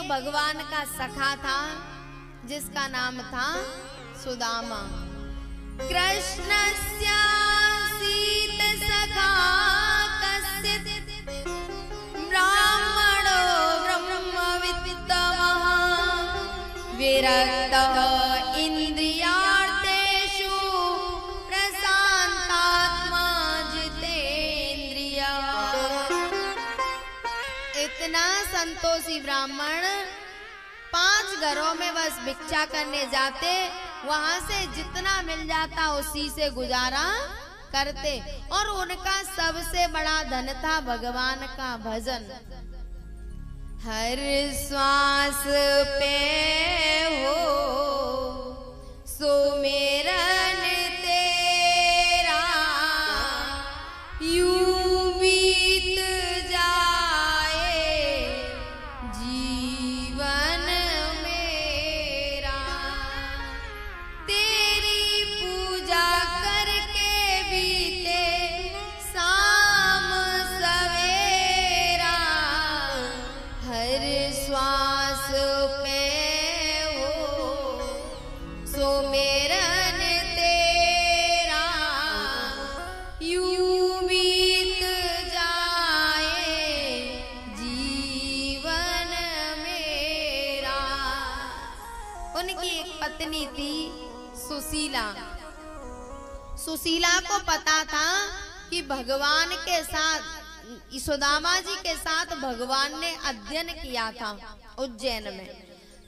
भगवान का सखा था जिसका नाम था सुदामा। कृष्णस्य सीत सखा कश्चित् ब्राह्मणो ब्रह्मवित्तमः विरक्तः इंद्रियार्थेषु प्रशांतात्मा जितेन्द्रियः। इतना संतोषी ब्राह्मण 5 घरों में बस भिक्षा करने जाते, वहां से जितना मिल जाता उसी से गुजारा करते, और उनका सबसे बड़ा धन था भगवान का भजन। हर श्वास पे हो सुमिरन तेरा, यूं बीत जाए जीवन मेरा। तेरी पूजा करके बीते शाम सवेरा, हर श्वास पे हो सुमिरन तेरा, यूं बीत जाए जीवन मेरा। उनकी एक पत्नी थी सुशीला। सुशीला को पता था कि भगवान के साथ, सुदामा जी के साथ भगवान ने अध्ययन किया था उज्जैन में।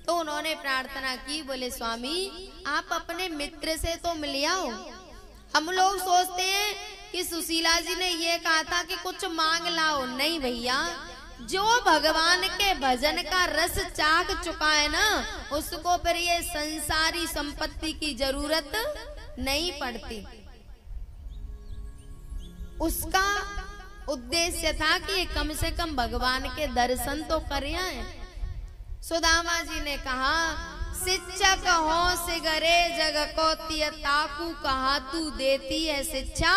तो उन्होंने प्रार्थना की, बोले स्वामी आप अपने मित्र से तो मिल आओ। हम लोग सोचते हैं कि सुशीला जी ने ये कहा था कि कुछ मांग लाओ, नहीं भैया, जो भगवान के भजन का रस चाख चुका है ना, उसको फिर ये संसारी संपत्ति की जरूरत नहीं पड़ती। उसका उद्देश्य था कि कम से कम भगवान के दर्शन तो कर आए। सुदामा जी ने कहा, शिक्षक हो सिगरे जग को तिय ताकू, कहा तू देती है शिक्षा,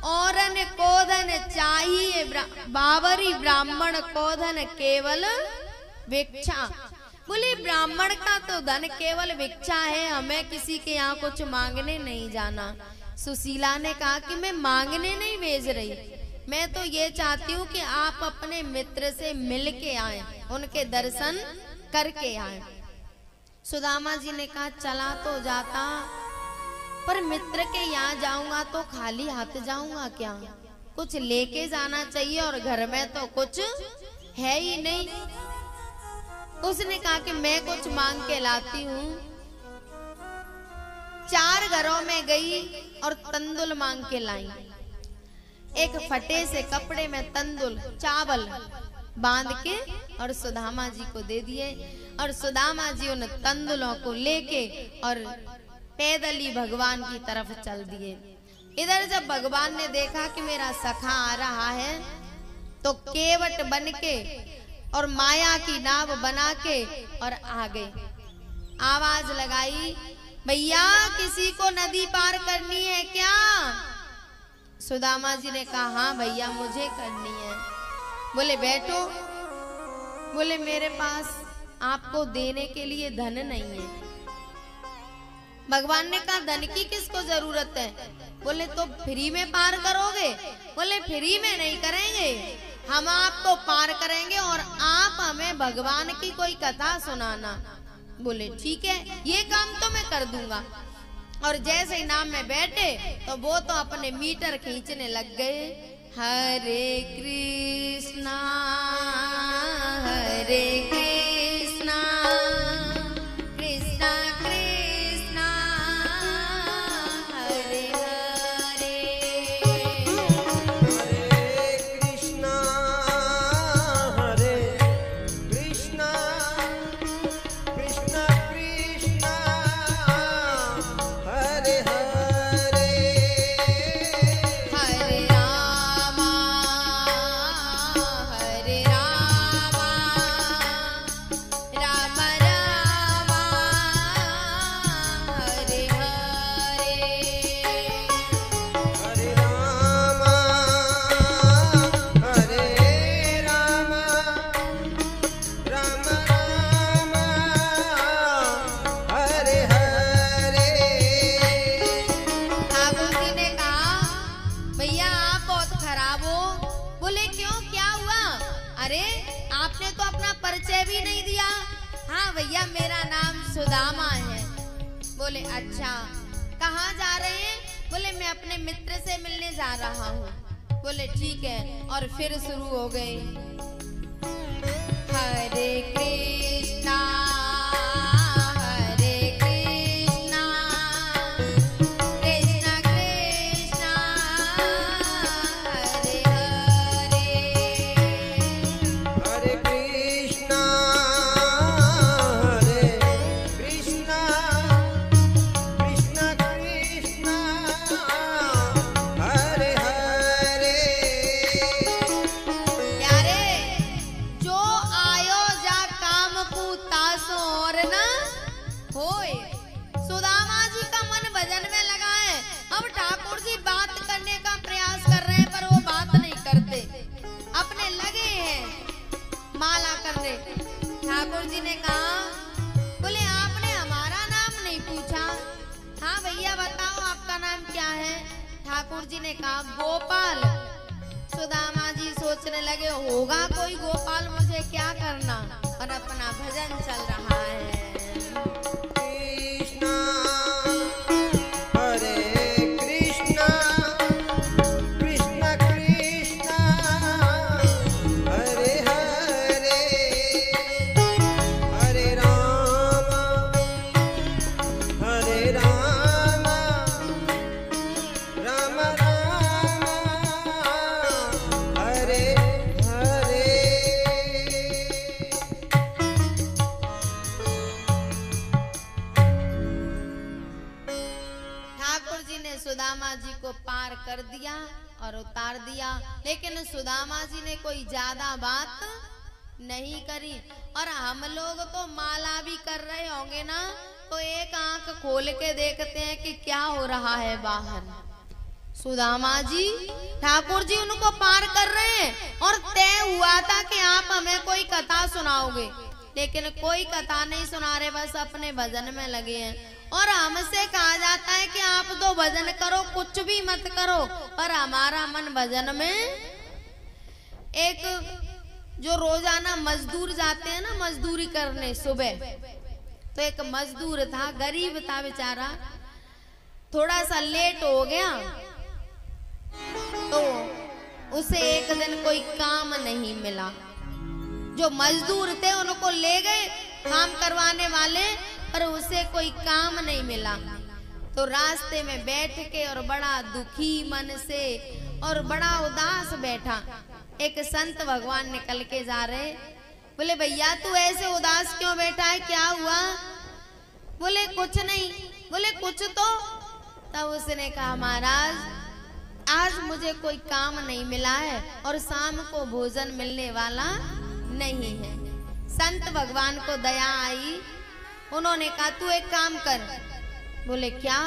औरन कोधन चाहिए बावरी, ब्राह्मण कोधन केवल भिक्षा। बोले ब्राह्मण का तो धन केवल भिक्षा है, हमें किसी के यहाँ कुछ मांगने नहीं जाना। सुशीला ने कहा कि मैं मांगने नहीं भेज रही, मैं तो ये चाहती हूँ कि आप अपने मित्र से मिल के आए, उनके दर्शन करके आए। सुदामा जी ने कहा चला तो जाता, पर मित्र के यहाँ जाऊंगा तो खाली हाथ जाऊंगा क्या, कुछ लेके जाना चाहिए, और घर में तो कुछ है ही नहीं। उसने कहा कि मैं कुछ मांग के लाती हूँ। 4 घरों में गई और तंदुल मांग के लाई। एक फटे से कपड़े में तंदुल चावल बांध के और सुदामा जी को दे दिए, और सुदामा जी उन तंदुलों को लेके और पैदल ही भगवान की तरफ चल दिए। इधर जब भगवान ने देखा कि मेरा सखा आ रहा है, तो केवट बन के और माया की नाव बना के और आ गए। आवाज लगाई, भैया किसी को नदी पार करनी है क्या? सुदामा जी ने कहा हाँ भैया मुझे करनी है। बोले बैठो। बोले मेरे पास आपको देने के लिए धन नहीं है। भगवान ने कहा धन की किसको जरूरत है? बोले तो फ्री में पार करोगे? बोले फ्री में नहीं करेंगे, हम आपको पार करेंगे और आप हमें भगवान की कोई कथा सुनाना। बोले ठीक है, ये काम तो मैं कर दूंगा। और जैसे ही नाम में बैठे तो वो तो अपने मीटर खींचने लग गए। हरे कृष्णा हरे कृष्णा कृष्णा कृष्णा हरे हरे, हरे कृष्णा कृष्णा कृष्णा हरे हरे, हरे राम परिचय भी नहीं दिया। हाँ भैया मेरा नाम सुदामा है। बोले अच्छा, कहाँ जा रहे हैं? बोले मैं अपने मित्र से मिलने जा रहा हूँ। बोले ठीक है, और फिर शुरू हो गए। हरे कृष्णा ठाकुर जी ने कहा, बोले आपने हमारा नाम नहीं पूछा। हाँ भैया बताओ आपका नाम क्या है? ठाकुर जी ने कहा गोपाल। सुदामा जी सोचने लगे होगा कोई गोपाल, मुझे क्या करना, और अपना भजन चल रहा है। सुदामा जी को पार कर दिया और उतार दिया, लेकिन सुदामा जी ने कोई ज्यादा बात नहीं करी। और हम लोग तो माला भी कर रहे होंगे ना, तो एक आंख खोल के देखते हैं कि क्या हो रहा है बाहर। सुदामा जी, ठाकुर जी उनको पार कर रहे हैं, और तय हुआ था कि आप हमें कोई कथा सुनाओगे, लेकिन कोई कथा नहीं सुना रहे, बस अपने भजन में लगे हैं। और हमसे कहा जाता है कि आप तो भजन करो, कुछ भी मत करो, पर हमारा मन भजन में। एक जो रोजाना मजदूर जाते हैं ना मजदूरी करने सुबह, तो एक मजदूर था, गरीब था बेचारा, थोड़ा सा लेट हो गया तो उसे एक दिन कोई काम नहीं मिला। जो मजदूर थे उनको ले गए काम करवाने वाले, पर उसे कोई काम नहीं मिला। तो रास्ते में बैठ के और बड़ा दुखी मन से और बड़ा उदास बैठा। एक संत भगवान निकल के जा रहे, बोले भैया तू ऐसे उदास क्यों बैठा है, क्या हुआ? बोले कुछ नहीं। बोले कुछ तो? तब उसने कहा महाराज आज मुझे कोई काम नहीं मिला है और शाम को भोजन मिलने वाला नहीं है। संत भगवान को दया आई, उन्होंने कहा तू एक काम कर। बोले क्या?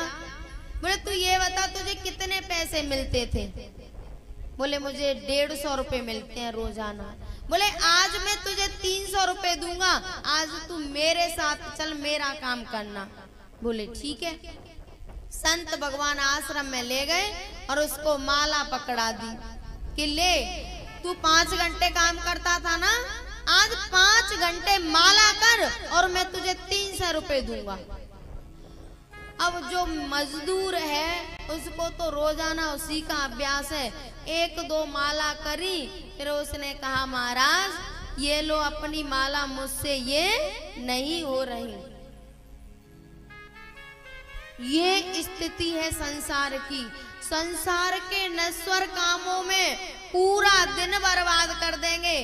बोले तू ये बता तुझे कितने पैसे मिलते थे? बोले मुझे 150 रुपए मिलते हैं रोजाना। बोले आज मैं तुझे 300 रुपए दूंगा, आज तू मेरे साथ चल, मेरा काम करना। बोले ठीक है। संत भगवान आश्रम में ले गए और उसको माला पकड़ा दी कि ले तू 5 घंटे काम करता था ना, आज 5 घंटे माला कर और मैं तुझे 300 रुपए दूंगा। अब जो मजदूर है उसको तो रोजाना उसी का अभ्यास है, 1-2 माला करी, फिर उसने कहा महाराज ये लो अपनी माला, मुझसे ये नहीं हो रही। ये स्थिति है संसार की। संसार के नश्वर कामों में पूरा दिन बर्बाद कर देंगे,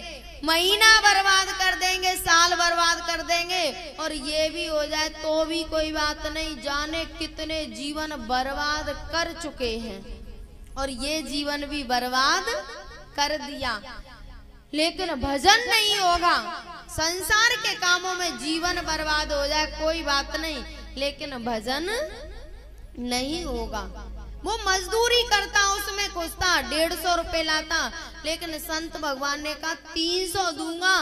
महीना बर्बाद कर देंगे, साल बर्बाद कर देंगे, और ये भी हो जाए तो भी कोई बात नहीं, जाने कितने जीवन बर्बाद कर चुके हैं और ये जीवन भी बर्बाद कर दिया। लेकिन भजन नहीं होगा, संसार के कामों में जीवन बर्बाद हो जाए कोई बात नहीं, लेकिन भजन नहीं होगा। वो मजदूरी करता, उसमें खुश था, 150 रुपए लाता, लेकिन संत भगवान ने कहा 300 दूंगा,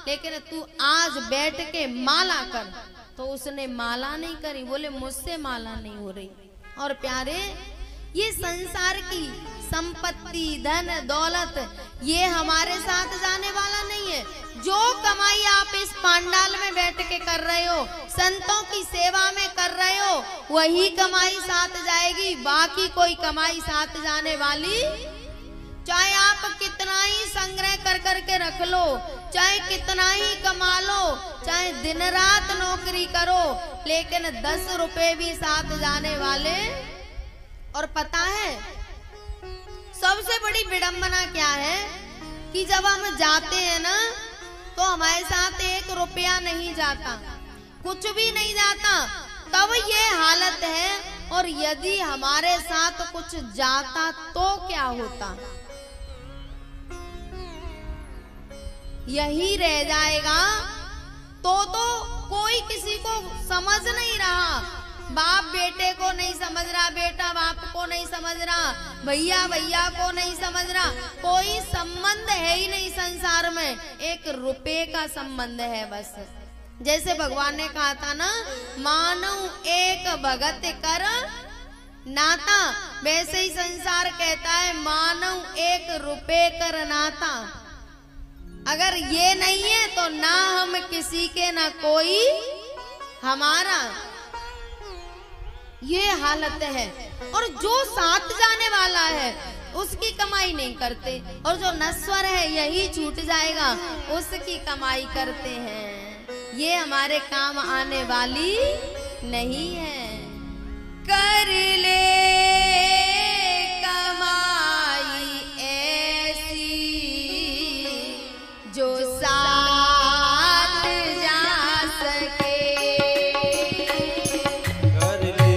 लेकिन तू आज बैठ के माला कर। तो उसने माला नहीं करी, बोले मुझसे माला नहीं हो रही। और प्यारे, ये संसार की संपत्ति, धन, दौलत ये हमारे साथ जाने वाला नहीं है। जो कमाई आप इस पांडाल में बैठ के कर रहे हो, संतों की सेवा में कर रहे हो, वही कमाई साथ जाएगी, बाकी कोई कमाई साथ जाने वाली। चाहे आप कितना ही संग्रह कर करके रख लो, चाहे कितना ही कमा लो, चाहे दिन रात नौकरी करो, लेकिन 10 रुपए भी साथ जाने वाले। और पता है सबसे बड़ी विडंबना क्या है कि जब हम जाते हैं ना तो हमारे साथ 1 रुपया नहीं जाता, कुछ भी नहीं जाता, तब ये हालत है। और यदि हमारे साथ कुछ जाता तो क्या होता? यही रह जाएगा। तो कोई किसी को समझ नहीं रहा, बाप बेटे को नहीं समझ रहा, बेटा बाप को नहीं समझ रहा, भैया भैया को नहीं समझ रहा, कोई संबंध है ही नहीं संसार में, 1 रुपए का संबंध है बस। जैसे भगवान ने कहा था ना, मानव एक भगत कर नाता, वैसे ही संसार कहता है मानव 1 रुपए कर नाता। अगर ये नहीं है तो ना हम किसी के ना कोई हमारा, ये हालत है। और जो साथ जाने वाला है उसकी कमाई नहीं करते, और जो नश्वर है यही छूट जाएगा, उसकी कमाई करते हैं। ये हमारे काम आने वाली नहीं है। कर ले जो साथ जा सके, कर ले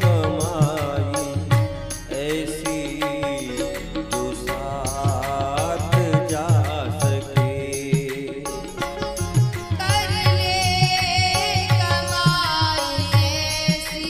कमाई ऐसी जो साथ जा सके। कर ले कमाई ऐसी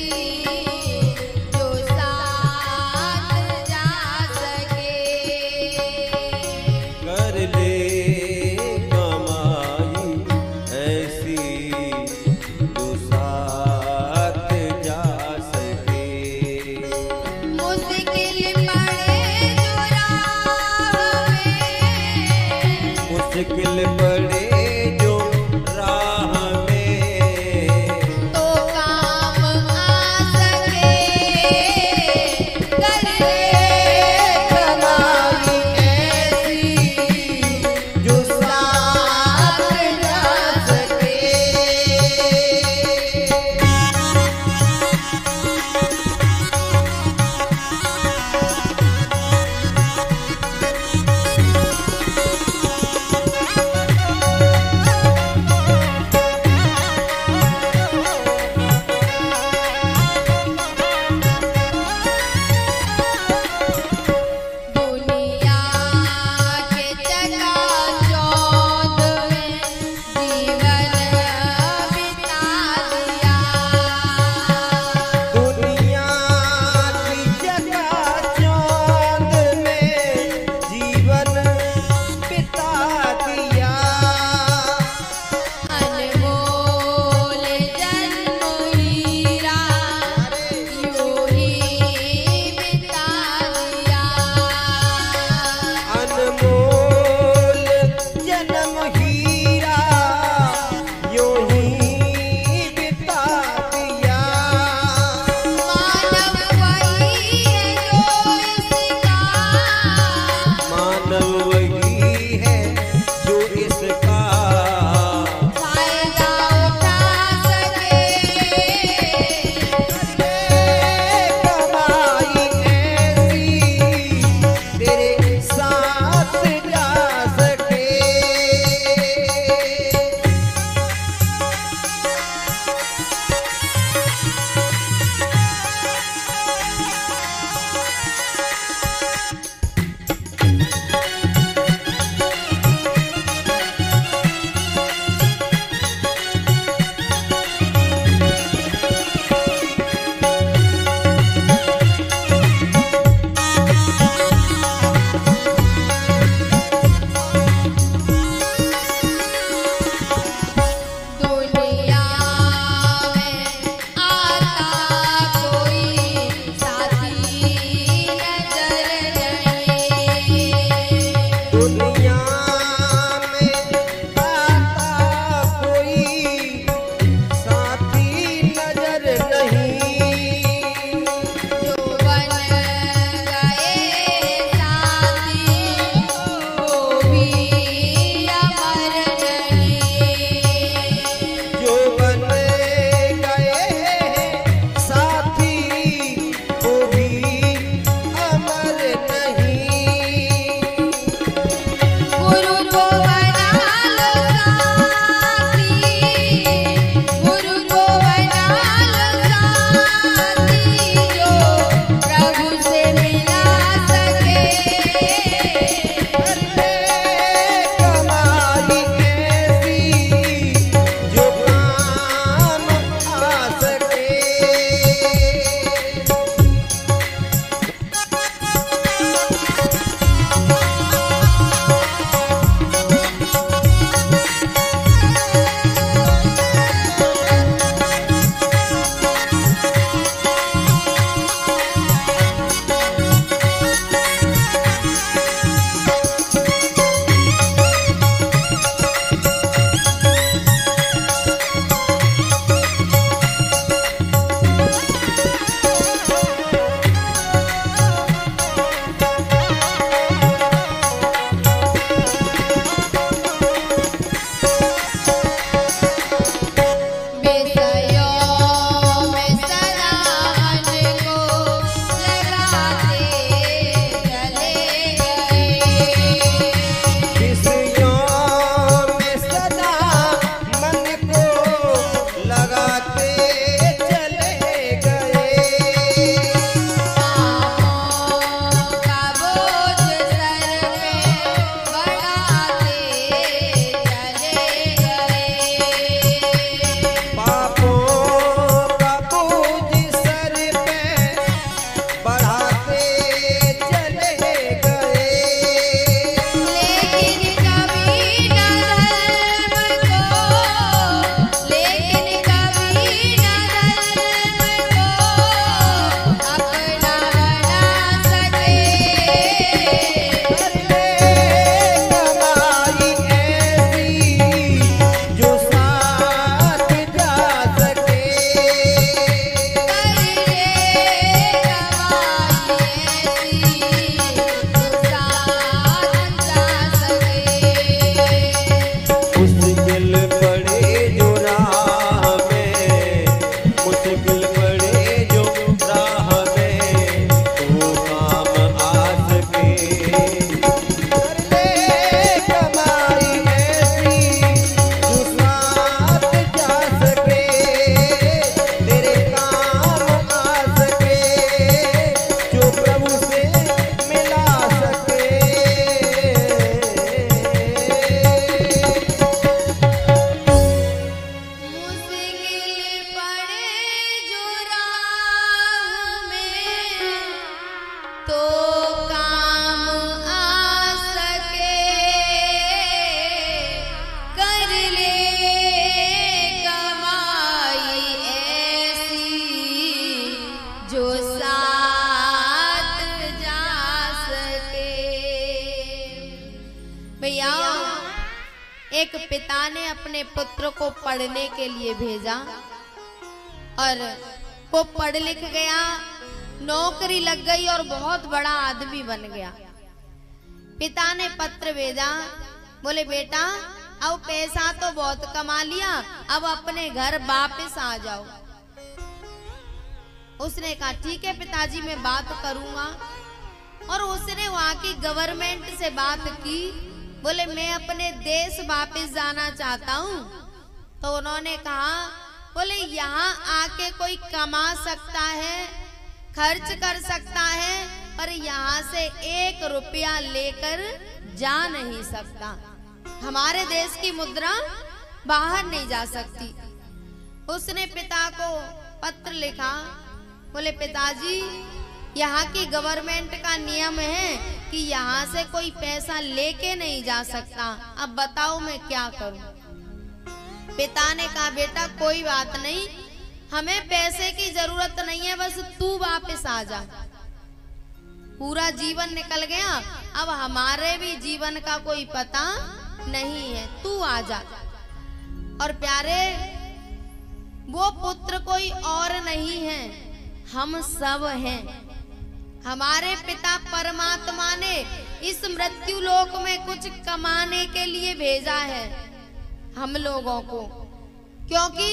ले कमाई ऐसी जो साथ जा सके। भैया, एक पिता ने अपने पुत्र को पढ़ने के लिए भेजा और वो पढ़ लिख गया, नौकरी लग गई और बहुत बड़ा आदमी बन गया। पिता ने पत्र भेजा, बोले बेटा अब पैसा तो बहुत कमा लिया, अब अपने घर वापस आ जाओ। उसने कहा ठीक है पिताजी, मैं बात करूंगा। और उसने वहां की गवर्नमेंट से बात की, बोले मैं अपने देश वापस जाना चाहता हूँ। तो उन्होंने कहा, बोले यहाँ आके कोई कमा सकता है, खर्च कर सकता है, पर यहाँ से 1 रुपया लेकर जा नहीं सकता। हमारे देश की मुद्रा बाहर नहीं जा सकती। उसने पिता को पत्र लिखा, बोले पिताजी यहाँ की गवर्नमेंट का नियम है कि यहाँ से कोई पैसा लेके नहीं जा सकता, अब बताओ मैं क्या करूं। पिता ने कहा बेटा कोई बात नहीं, हमें पैसे की जरूरत नहीं है, बस तू वापस आ जा। पूरा जीवन निकल गया, अब हमारे भी जीवन का कोई पता नहीं है, तू आ जा। और प्यारे, वो पुत्र कोई और नहीं है, हम सब हैं। हमारे पिता परमात्मा ने इस मृत्यु लोक में कुछ कमाने के लिए भेजा है हम लोगों को, क्योंकि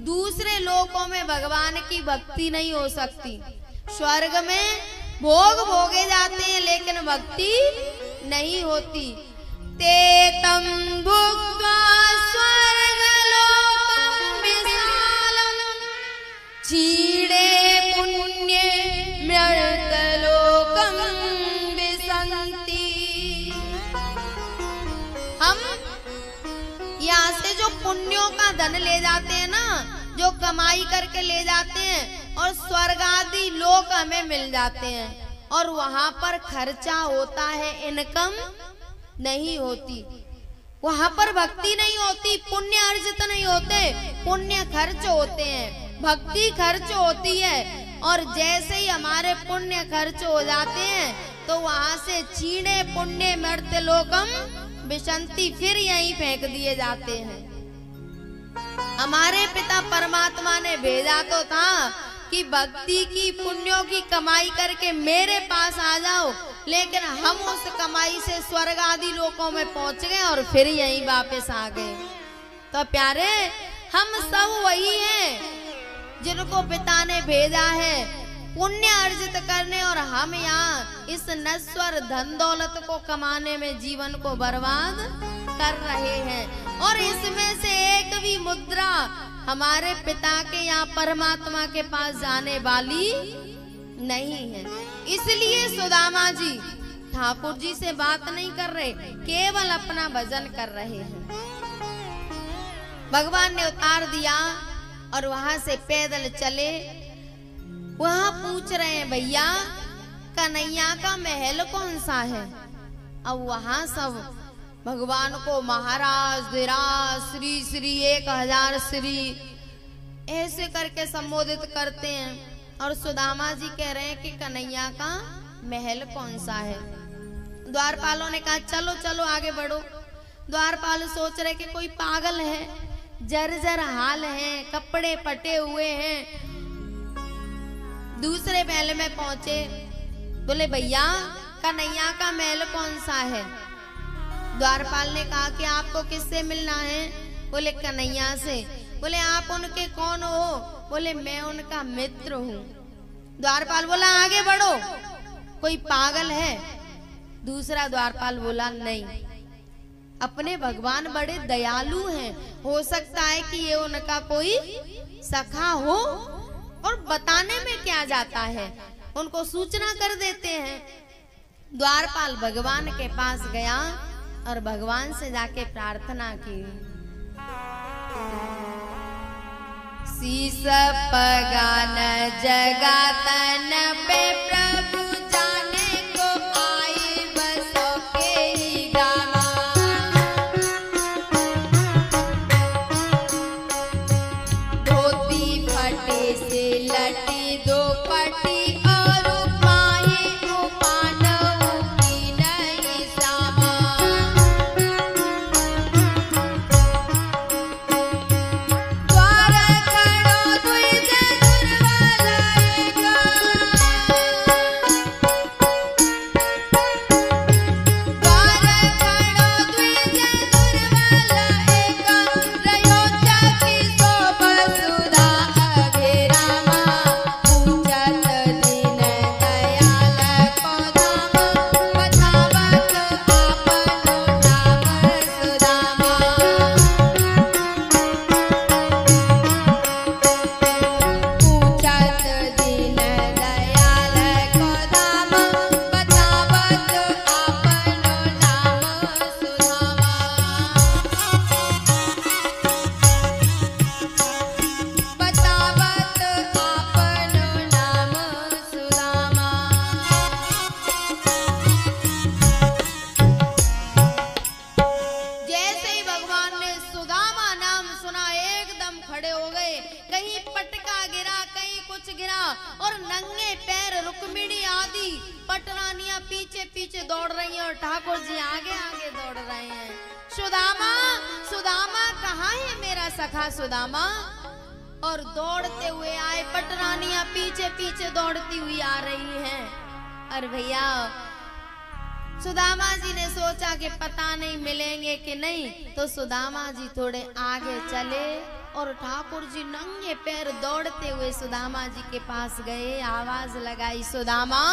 दूसरे लोकों में भगवान की भक्ति नहीं हो सकती। स्वर्ग में भोग भोगे जाते हैं लेकिन भक्ति नहीं होती। ते तम भुक्त्वा स्वर्गलोकं विशालम् क्षीणे पुण्ये मर्त्यलोकं विशन्ति। हम यहाँ से जो पुण्यों का धन ले जाते हैं ना, जो कमाई करके ले जाते हैं, और स्वर्ग आदि लोक हमें मिल जाते हैं, और वहां पर खर्चा होता है, इनकम नहीं होती। वहां पर भक्ति नहीं होती, पुण्य अर्जित नहीं होते, पुण्य खर्च होते हैं, भक्ति खर्च होती है। और जैसे ही हमारे पुण्य खर्च हो जाते हैं तो वहां से छीणे पुण्य मर्त्य लोकम विशंति, फिर यहीं फेंक दिए जाते हैं। हमारे पिता परमात्मा ने भेजा तो था कि भक्ति की पुण्यों की कमाई करके मेरे पास आ जाओ, लेकिन हम उस कमाई से स्वर्ग आदि लोकों में पहुंच गए और फिर यहीं वापस आ गए। तो प्यारे, हम सब वही हैं जिनको पिता ने भेजा है पुण्य अर्जित करने, और हम यहाँ इस नश्वर धन दौलत को कमाने में जीवन को बर्बाद कर रहे हैं। और इसमें से एक भी मुद्रा हमारे पिता के यहाँ परमात्मा के पास जाने वाली नहीं है। इसलिए सुदामा जी ठाकुर जी से बात नहीं कर रहे, केवल अपना भजन कर रहे हैं। भगवान ने उतार दिया और वहां से पैदल चले। वहां पूछ रहे हैं भैया कन्हैया का महल कौन सा है। अब वहां सब भगवान को महाराज, धीराज, श्री श्री 1000 श्री ऐसे करके संबोधित करते हैं। और सुदामा जी कह रहे हैं कि कन्हैया का महल कौन सा है। द्वारपालों ने कहा चलो चलो आगे बढ़ो। द्वारपाल सोच रहे कि कोई पागल है, जर्जर हाल है, कपड़े पटे हुए हैं। दूसरे महल में पहुंचे, बोले भैया कन्हैया का महल कौन सा है। द्वारपाल ने कहा कि आपको किससे मिलना है। बोले कन्हैया से। बोले आप उनके कौन हो। बोले मैं उनका मित्र हूँ। द्वारपाल बोला आगे बढ़ो, कोई पागल है। दूसरा द्वारपाल बोला नहीं, अपने भगवान बड़े दयालु हैं, हो सकता है कि ये उनका कोई सखा हो, और बताने में क्या जाता है, उनको सूचना कर देते हैं। द्वारपाल भगवान के पास गया और भगवान से जाके प्रार्थना की। शीस पगान जगातन पे प्रभु जाने को आई बसो के ही गावा। खड़े हो गए। कहीं पटका गिरा, कहीं कुछ गिरा, और नंगे पैर रुक्मिणी आदि पटरानियां पीछे पीछे दौड़ रही हैं और ठाकुर जी आगे आगे दौड़ रहे हैं। सुदामा, सुदामा कहाँ है मेरा सखा सुदामा? और दौड़ते हुए आए, पटरानियां पीछे पीछे दौड़ती हुई आ रही हैं। और भैया सुदामा जी ने सोचा कि पता नहीं मिलेंगे कि नहीं, तो सुदामा जी थोड़े आगे चले और ठाकुर जी नंगे पैर दौड़ते हुए सुदामा जी के पास गए, आवाज लगाई सुदामा,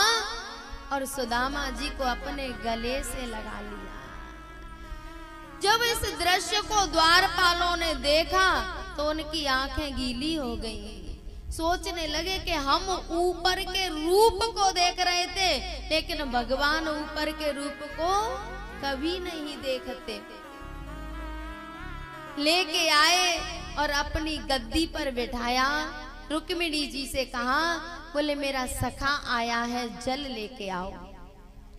और सुदामा जी को अपने गले से लगा लिया। जब इस दृश्य को द्वारपालों ने देखा तो उनकी आंखें गीली हो गईं। सोचने लगे कि हम ऊपर के रूप को देख रहे थे, लेकिन भगवान ऊपर के रूप को कभी नहीं देखते। लेके आए और अपनी गद्दी पर बिठाया। रुक्मिणी जी से कहा, बोले मेरा सखा आया है, जल लेके आओ।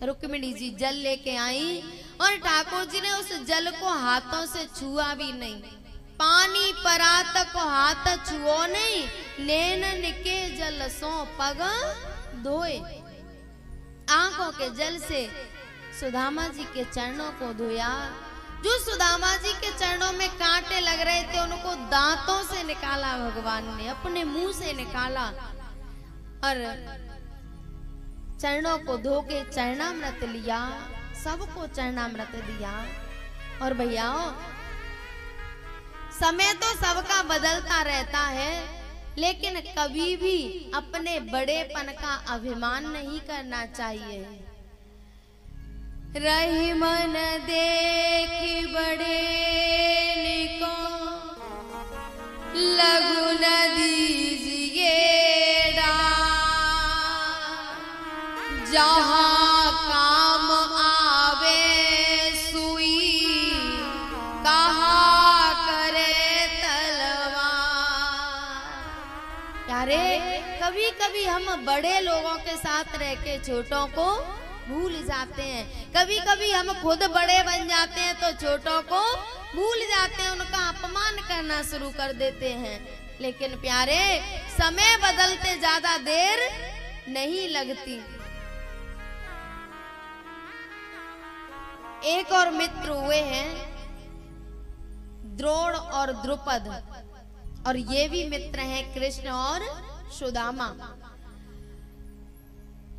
रुक्मिणी जी जल लेके आई और ठाकुर जी ने उस जल को हाथों से छुआ भी नहीं। पानी परात को हाथ छुओ नहीं, नैनन के जल सो पग धोए। आंखों के जल से सुदामा जी के चरणों को धोया। जो सुदामा जी के चरणों में कांटे लग रहे थे उनको दांतों से निकाला, भगवान ने अपने मुंह से निकाला और चरणों को धो के चरणामृत लिया, सबको चरणामृत दिया। और भैया समय तो सबका बदलता रहता है, लेकिन कभी भी अपने बड़ेपन का अभिमान नहीं करना चाहिए। रही मन देख बड़े निको लघु न दीजिए जहाँ काम आवे सुई कहा करे तलवार। यारे कभी कभी हम बड़े लोगों के साथ रह के छोटों को भूल जाते हैं। कभी कभी हम खुद बड़े बन जाते हैं तो छोटों को भूल जाते हैं, उनका अपमान करना शुरू कर देते हैं। लेकिन प्यारे, समय बदलते ज्यादा देर नहीं लगती। एक और मित्र हुए हैं द्रोण और द्रुपद, और ये भी मित्र हैं कृष्ण और सुदामा।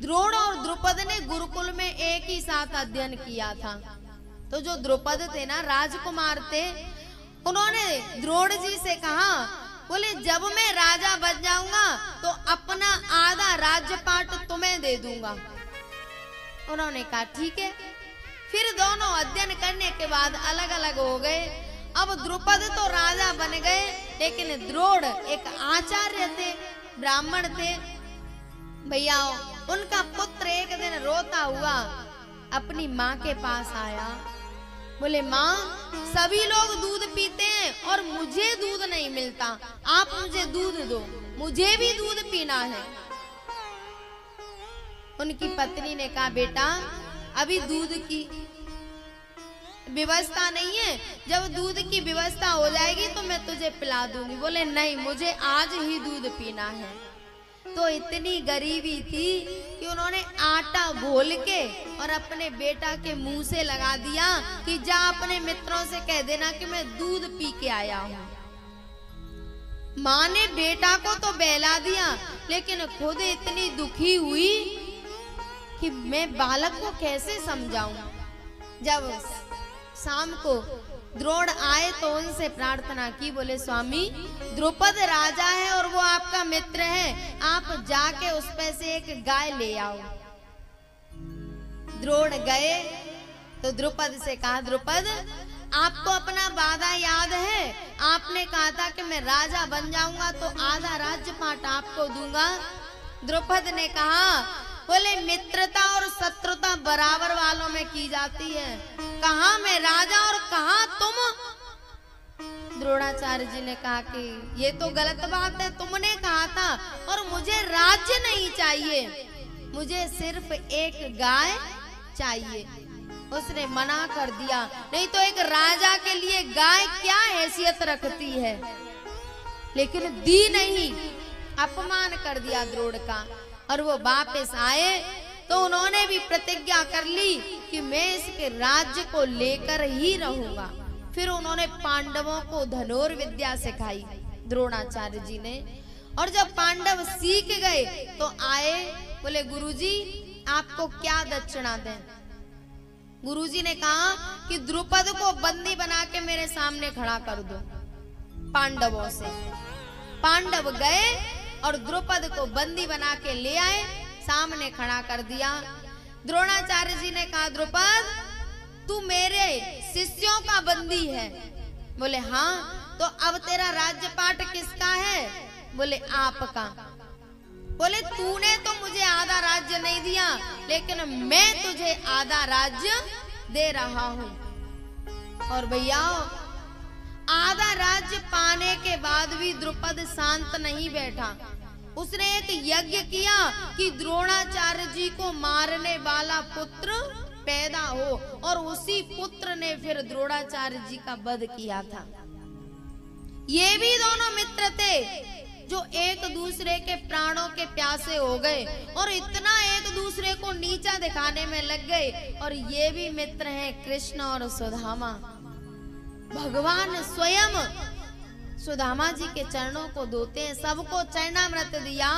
द्रोण और द्रुपद ने गुरुकुल में एक ही साथ अध्ययन किया था। तो जो द्रुपद थे ना, राजकुमार थे, उन्होंने द्रोण जी से कहा, बोले जब मैं राजा बन जाऊंगा तो अपना आधा राज्यपाट तुम्हें दे दूंगा। उन्होंने कहा ठीक है। फिर दोनों अध्ययन करने के बाद अलग अलग हो गए। अब द्रुपद तो राजा बन गए, लेकिन द्रोण एक आचार्य थे, ब्राह्मण थे। भैया उनका पुत्र एक दिन रोता हुआ अपनी माँ के पास आया। बोले माँ, सभी लोग दूध पीते हैं और मुझे दूध नहीं मिलता, आप मुझे दूध दो, मुझे भी दूध पीना है। उनकी पत्नी ने कहा बेटा अभी दूध की व्यवस्था नहीं है, जब दूध की व्यवस्था हो जाएगी तो मैं तुझे पिला दूंगी। बोले नहीं, मुझे आज ही दूध पीना है। तो इतनी गरीबी थी कि उन्होंने आटा घोल के और अपने बेटा के मुंह से लगा दिया कि जा अपने मित्रों से कह देना कि मैं दूध पी के आया हूँ। माँ ने बेटा को तो बहला दिया, लेकिन खुद इतनी दुखी हुई कि मैं बालक को कैसे समझाऊं। जब शाम को द्रोण आए तो उनसे प्रार्थना की, बोले स्वामी द्रुपद राजा है और वो आपका मित्र है, आप जाके उस पे से एक गाय ले आओ। द्रोण गए तो द्रुपद से कहा, द्रुपद आपको अपना वादा याद है, आपने कहा था कि मैं राजा बन जाऊंगा तो आधा राज्यपाट आपको दूंगा। द्रुपद ने कहा, बोले मित्रता और शत्रुता बराबर वालों में की जाती है, कहाँ मैं राजा और कहाँ तुम। द्रोणाचार्य जी ने कहा कि ये तो गलत बात है, तुमने कहा था और मुझे राज्य नहीं चाहिए, मुझे सिर्फ एक गाय चाहिए। उसने मना कर दिया, नहीं तो एक राजा के लिए गाय क्या हैसियत रखती है। लेकिन दी नहीं, अपमान कर दिया द्रोण का। और वो वापस आए तो उन्होंने भी प्रतिज्ञा कर ली कि मैं इसके राज्य को लेकर ही रहूंगा। फिर उन्होंने पांडवों को धनुर्विद्या सिखाई द्रोणाचार्य जी ने। और जब पांडव सीख गए तो आए, बोले गुरुजी आपको क्या दक्षिणा दें। गुरुजी ने कहा कि द्रुपद को बंदी बना के मेरे सामने खड़ा कर दो पांडवों से। पांडव गए और द्रुपद को बंदी बना के ले आए, सामने खड़ा कर दिया। द्रोणाचार्य जी ने कहा द्रुपद तू मेरे शिष्यों का बंदी है। बोले हाँ, तो अब तेरा राज्यपाट किसका है। बोले आपका। बोले तूने तो मुझे आधा राज्य नहीं दिया, लेकिन मैं तुझे आधा राज्य दे रहा हूं। और भैया आधा राज्य पाने के बाद भी द्रुपद शांत नहीं बैठा। उसने एक यज्ञ किया कि द्रोणाचार्य जी को मारने वाला पुत्र पैदा हो, और उसी पुत्र ने फिर द्रोणाचार्य जी का वध किया था। ये भी दोनों मित्र थे जो एक दूसरे के प्राणों के प्यासे हो गए और इतना एक दूसरे को नीचा दिखाने में लग गए। और ये भी मित्र हैं कृष्ण और सुदामा। भगवान स्वयं सुदामा जी के चरणों को धोते हैं, सबको चरणामृत दिया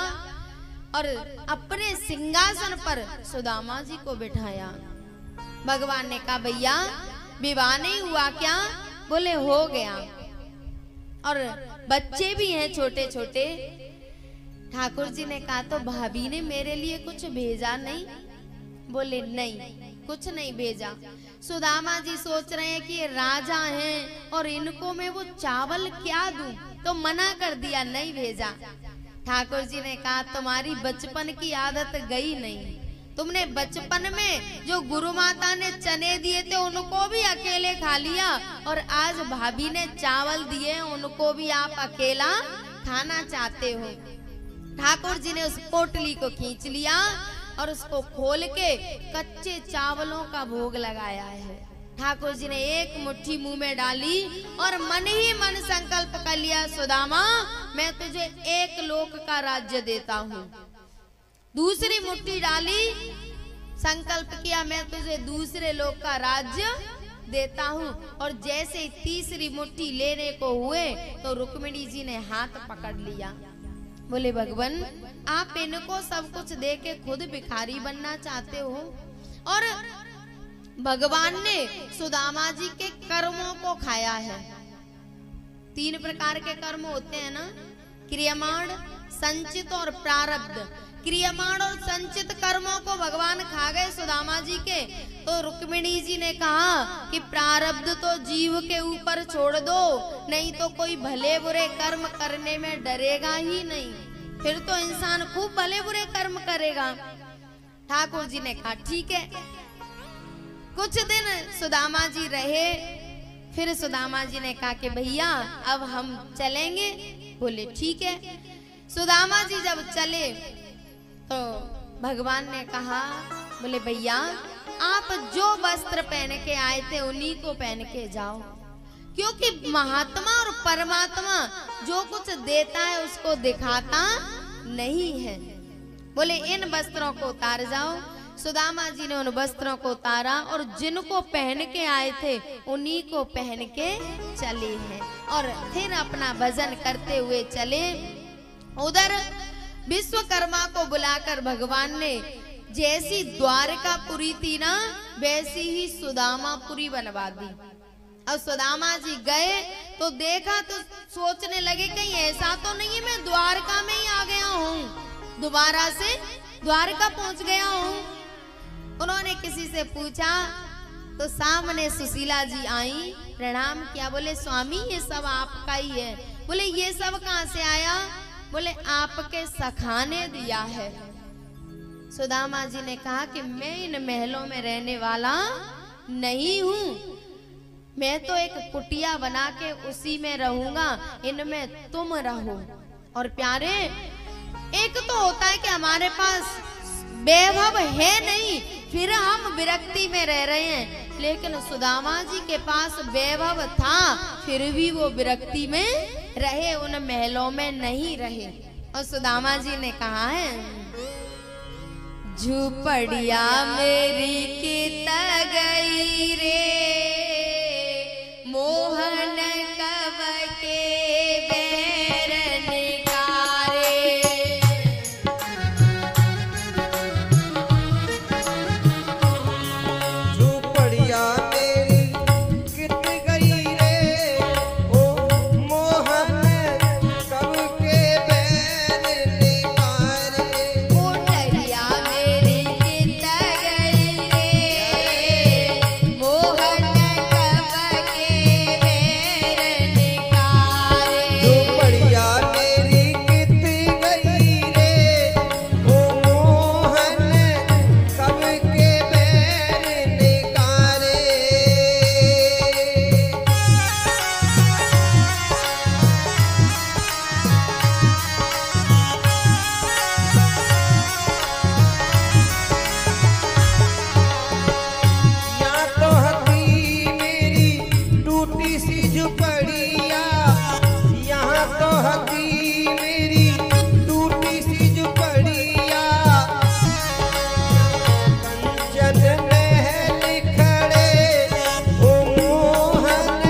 और अपने सिंहासन पर सुदामा जी को बिठाया। भगवान ने कहा भैया विवाह नहीं हुआ क्या। बोले हो गया, और बच्चे भी हैं छोटे छोटे। ठाकुर जी ने कहा तो भाभी ने मेरे लिए कुछ भेजा नहीं। बोले नहीं, कुछ नहीं भेजा। सुदामा जी सोच रहे हैं कि ये राजा हैं और इनको मैं वो चावल क्या दूं, तो मना कर दिया, नहीं भेजा। ठाकुर जी ने कहा तुम्हारी बचपन की आदत गई नहीं। तुमने बचपन में जो गुरु माता ने चने दिए थे उनको भी अकेले खा लिया, और आज भाभी ने चावल दिए उनको भी आप अकेला खाना चाहते हो। ठाकुर जी ने उस पोटली को खींच लिया और उसको खोल के कच्चे चावलों का भोग लगाया है। ठाकुर जी ने एक मुट्ठी मुंह में डाली और मन ही मन संकल्प कर लिया सुदामा मैं तुझे एक लोक का राज्य देता हूँ। दूसरी मुट्ठी डाली, संकल्प किया मैं तुझे दूसरे लोक का राज्य देता हूँ। और जैसे तीसरी मुट्ठी लेने को हुए तो रुक्मिणी जी ने हाथ पकड़ लिया। बोले भगवान आप इनको सब कुछ दे के खुद भिखारी बनना चाहते हो। और भगवान ने सुदामा जी के कर्मों को खाया है। 3 प्रकार के कर्म होते हैं ना, क्रियमाण, संचित और प्रारब्ध। क्रियमाण और संचित कर्मों को भगवान खा गए सुदामा जी के। तो रुक्मिणी जी ने कहा कि प्रारब्ध तो जीव के ऊपर छोड़ दो, नहीं तो कोई भले बुरे कर्म करने में डरेगा ही नहीं, फिर तो इंसान खूब भले बुरे कर्म करेगा। ठाकुर जी ने कहा ठीक है। कुछ दिन सुदामा जी रहे, फिर सुदामा जी ने कहा कि भैया अब हम चलेंगे। बोले ठीक है। सुदामा जी जब चले तो भगवान ने कहा, बोले भैया आप जो वस्त्र पहन के आए थे उन्हीं को पहन के जाओ, क्योंकि महात्मा और परमात्मा जो कुछ देता है उसको दिखाता नहीं है। बोले इन वस्त्रों को उतार जाओ। सुदामा जी ने उन वस्त्रों को उतारा और जिनको पहन के आए थे उन्हीं को पहन के चले हैं और फिर अपना भजन करते हुए चले। उधर विश्वकर्मा को बुलाकर भगवान ने जैसी द्वारकापुरी थी ना वैसी ही सुदामापुरी बनवा दी। अब सुदामा जी गए तो देखा तो सोचने लगे कहीं ऐसा तो नहीं है मैं द्वारका में ही आ गया हूँ, दोबारा से द्वारका पहुंच गया हूँ। उन्होंने किसी से पूछा तो सामने सुशीला जी आई, प्रणाम किया। बोले स्वामी ये सब आपका ही है। बोले ये सब कहाँ से आया। बोले आपके सखा ने दिया है। सुदामा जी ने कहा कि मैं इन महलों में रहने वाला नहीं हूँ, मैं तो एक कुटिया बना के उसी में रहूंगा, इनमें तुम रहो। और प्यारे एक तो होता है कि हमारे पास वैभव है नहीं फिर हम विरक्ति में रह रहे हैं, लेकिन सुदामा जी के पास वैभव था फिर भी वो विरक्ति में रहे उन महलों में नहीं रहे। और सुदामा जी ने कहा है, झुपड़िया मेरी कित गई रे, मोहन कब के बैर निकारे। झुपड़िया मेरी कित गई रे, ओ मोहन कब के बैर निकारे। कोठरिया मेरी कित गई रे, मोहन कब के बैर निकारे। झुपड़िया मेरी कित गई रे, ओ मोहन कब के बैर निकारे। या तो हथी मेरी टूटी सी झुपड़िया, यहाँ तो हथी मेरी टूटी सी झुपड़िया। कंचन महल खड़े, ओ मोहन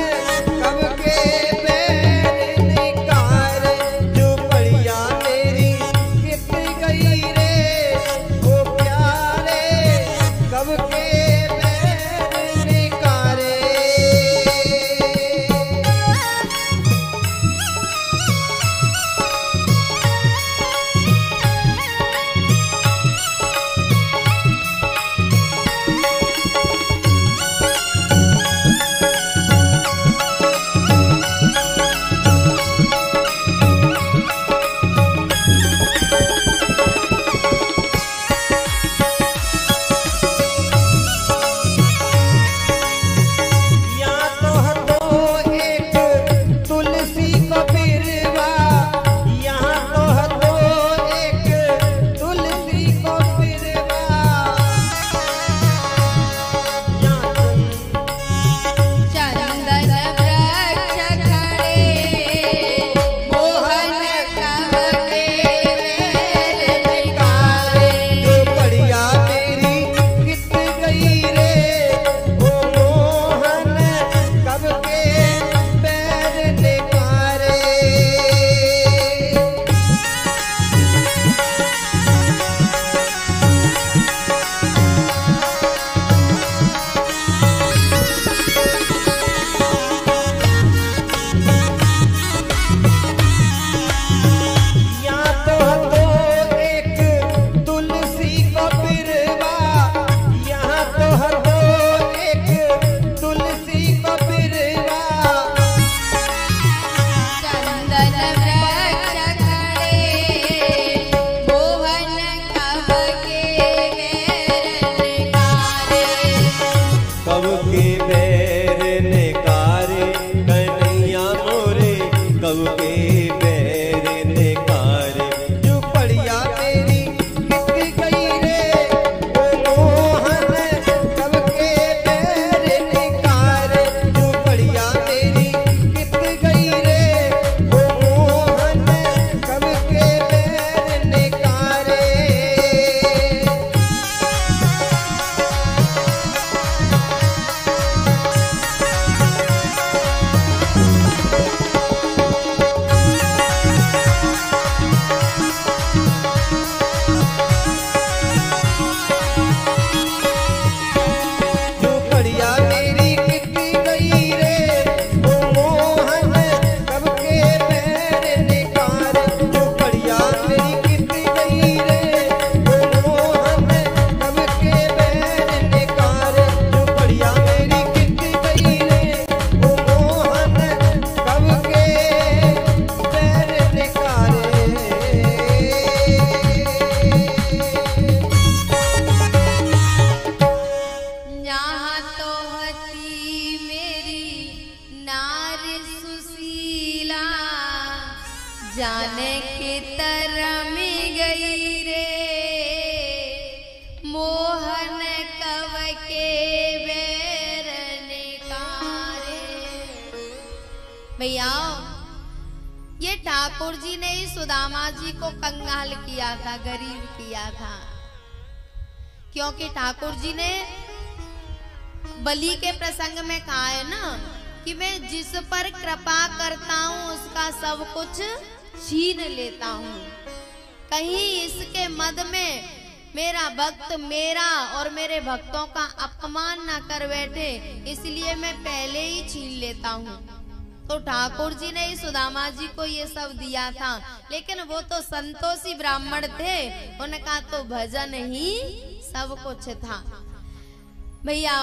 कब के बैर निकारे। झुपड़िया मेरी कित गई रे, ओ प्यारे कब के बैर निकारे। या तो हतो एक तुलसी को बिरवा, यहाँ तो हतो एक तुलसी को बिरवा। चंदन वृक्ष खड़े, मोहन कब के बैर निकारे। झुपड़िया मेरी कित गई रे, ओ मोहन कब के बैर निकारे। या तो हतो एक तुलसी को बिरवा, यहाँ तो हतो एक तुलसी को बिरवा। चंदन वृक्ष खड़े, मोहन कब के बैर निकारे। कब के बैर निकारे, कन्हैया मोरे कब के बैर निकारे। झुपड़िया मेरी कित गई रे, ओ मोहन कब के बैर निकारे। झुपड़िया मेरी कित गई रे, ओ मोहन कब के बैर निकारे। झुपड़िया मेरी कित गई रे, ओ मोहन कब के बैर निकारे। झुपड़िया मेरी कित गई रे, ओ मोहन कब के बैर निकारे। झुपड़िया मेरी कित गई रे, ओ मोहन कब के बैर निकारे। यहाँ तो हती मेरी नार सुशीला, जाने की तरह में गई रे, मोहन कब के बैर निकारे। भैया ये ठाकुर जी ने ही सुदामा जी को कंगाल किया था, गरीब किया था, क्योंकि ठाकुर जी ने बलि के प्रसंग में कहा है ना कि मैं जिस पर कृपा करता हूँ उसका सब कुछ छीन लेता हूँ। कहीं इसके मद में मेरा भक्त मेरा और मेरे भक्तों का अपमान न कर बैठे, इसलिए मैं पहले ही छीन लेता हूँ। तो ठाकुर जी ने सुदामा जी को ये सब दिया था, लेकिन वो तो संतोषी ब्राह्मण थे, उनका तो भजन ही सब कुछ था। भैया